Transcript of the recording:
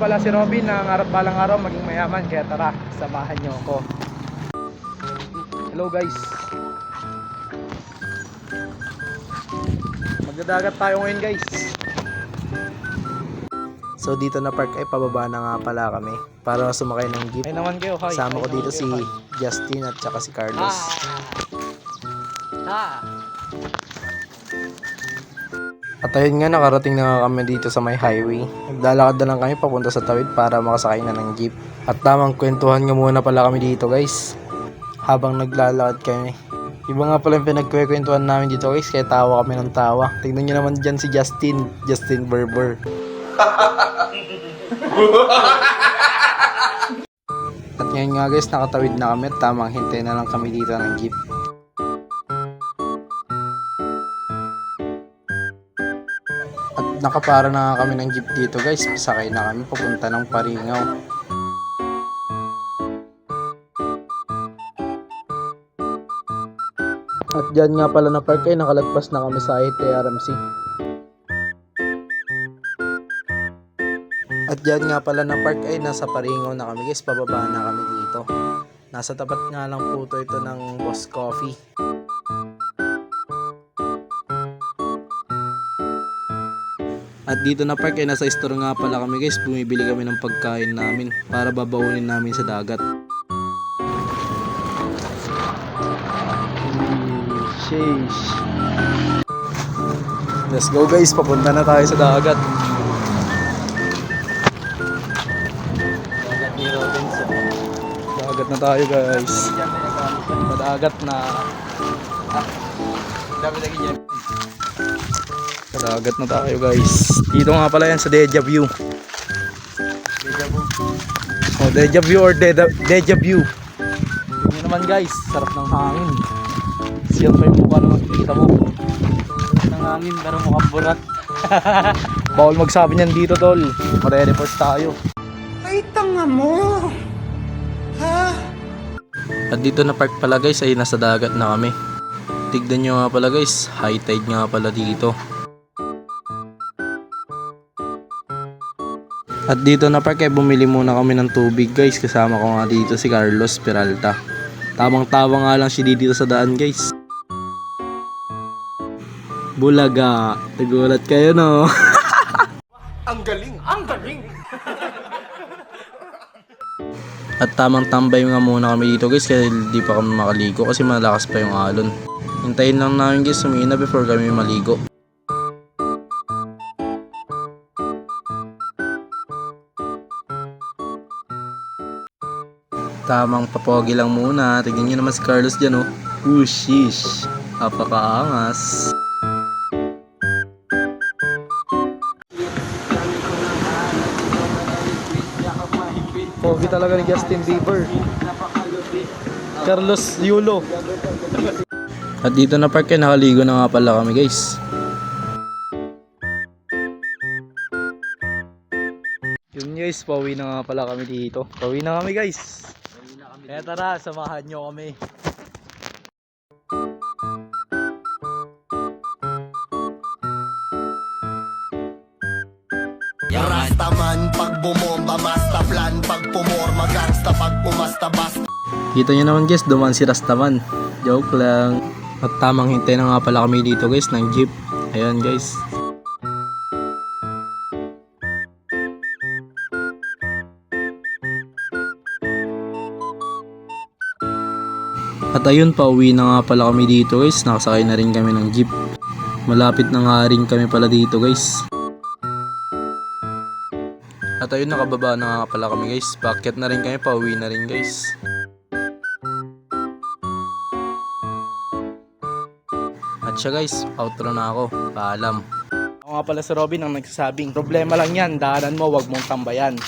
pala si Robin na ngarap balang araw maging mayaman, kaya tara, samahan niyo ako. Hello guys. Magdadagat tayo ngayon guys. So dito na park ay pababa na nga pala kami para sumakay ng jeep. Ay naman kayo, hi. Kasama ko Hi dito naman si kayo, Justin at saka si Carlos. At ayun nga, nakarating na nga kami dito sa may highway. Naglalakad na lang kami papunta sa tawid para makasakay na ng jeep. At tamang kwentuhan nga muna pala kami dito guys, habang naglalakad kami. Iba nga pala yung pinagkwekwentuhan namin dito guys, kaya tawa kami ng tawa. Tignan nyo naman dyan si Justin Berber. At ngayon nga guys, nakatawid na kami at tamang hintay na lang kami dito ng jeep. At nakapara na nga kami ng jeep dito guys, sakay na kami papunta ng Paringaw. At dyan nga pala na park ay nakalagpas na kami sa ITRMC. At dyan nga pala na park ay nasa Paringaw na kami guys, pababa na kami dito. Nasa tapat nga lang po ito ng Boss Coffee. At dito na park ay nasa store nga pala kami guys, bumibili kami ng pagkain namin para babaunin namin sa dagat. Sheesh. Let's go guys, papunta na tayo sa dagat. Dagat ni Robinson. Dagat na tayo guys. Dagat na. Dagat na tayo guys. Dito nga pala yan sa Deja View. Oh, Deja View or Deja View. Yun naman guys, sarap ng hangin. Siyan pa yung mukha naman kita mo. Ng hangin pero mukhang burat. Bawal magsabi niyan dito tol, mare-report tayo. Ay, tanga mo! Ha? At dito na park pala guys ay nasa dagat na kami. Tignan nyo nga pala guys, high tide nga pala dito. At dito na park ay bumili muna kami ng tubig guys, kasama ko nga dito si Carlos Peralta. Tamang tawa nga lang siya dito sa daan guys. Bulaga, nagulat kayo no? Ang galing! Ang galing! At tamang tambay nga muna kami dito guys, kasi hindi pa kami makaligo kasi malakas pa yung alon. Hintayin lang namin guys sumina before kami maligo. Tamang papogi lang muna. Tignan nyo naman si Carlos dyan oh. Sheesh, napakaangas. Pogi talaga ni Justin Bieber. Carlos Yulo. At dito na park nakaligo na nga pala kami guys. Yun guys, pauwi na nga pala kami dito. Pauwi na kami guys. Kaya tara, samahan nyo kami. Rastaman pag bumomba, basta plan pag pumorma, gangsta pag pumasta, basta. Kita nyo naman guys, duman si Rastaman. Joke lang. At tamang hintay na nga pala kami dito guys ng jeep. Ayan guys. At ayun, pauwi na nga pala kami dito guys. Nakasakay na rin kami ng jeep. Malapit na nga rin kami pala dito guys. At ayun, nakababa na nga pala kami guys. Paakyat na rin kami, pauwi na rin guys. At siya guys, outro na ako. Paalam. Ako nga pala si Robin ang nagsasabing, problema lang yan, daanan mo, wag mong tambayan.